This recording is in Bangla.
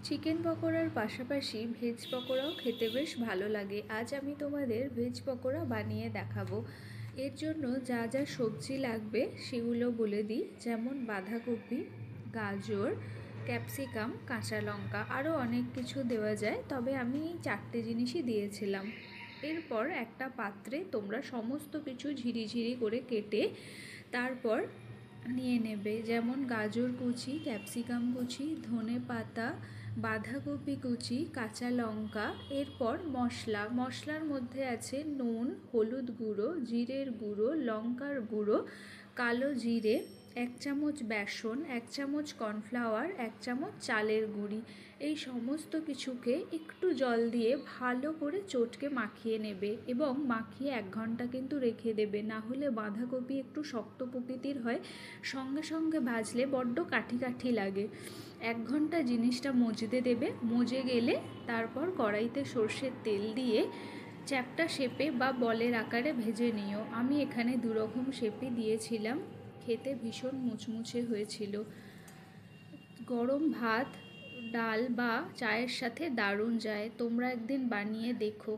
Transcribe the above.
চিকেন পকোড়ার পাশাপাশি ভেজ পকোড়াও খেতে বেশ ভালো লাগে। আজ আমি তোমাদের ভেজ পকোড়া বানিয়ে দেখাবো। এর জন্য যা যা সবজি লাগবে সেগুলো বলে দিই। যেমন বাঁধাকপি, গাজর, ক্যাপসিকাম, কাঁচা লঙ্কা, আরও অনেক কিছু দেওয়া যায়, তবে আমি এই 4টে জিনিসই দিয়েছিলাম। এরপর একটা পাত্রে তোমরা সমস্ত কিছু ঝিরিঝিরি করে কেটে তারপর নিয়ে নেবে। যেমন গাজর কুচি, ক্যাপসিকাম কুচি, ধনে পাতা, বাঁধাকপি কুচি, কাঁচা লঙ্কা। এরপর মশলার মধ্যে আছে নুন, হলুদ গুঁড়ো, জিরের গুঁড়ো, লঙ্কার গুঁড়ো, কালো জিরে, 1 চামচ বেসন, 1 চামচ কর্নফ্লাওয়ার, 1 চামচ চালের গুঁড়ি। এই সমস্ত কিছুকে একটু জল দিয়ে ভালো করে চটকে মাখিয়ে নেবে এবং মাখিয়ে 1 ঘন্টা কিন্তু রেখে দেবে, না হলে বাঁধাকপি একটু শক্ত প্রকৃতির হয়, সঙ্গে সঙ্গে ভাজলে বড্ড কাঠি কাঠি লাগে। 1 ঘন্টা জিনিসটা মজতে দেবে। মজে গেলে তারপর কড়াইতে সর্ষের তেল দিয়ে চ্যাপ্টা শেপে বা বলের আকারে ভেজে নিও। আমি এখানে 2 রকম শেপে দিয়েছিলাম, খেতে ভীষণ মুচমুচে হয়েছিল। গরম ভাত, ডাল বা চায়ের সাথে দারুণ যায়। তোমরা একদিন বানিয়ে দেখো।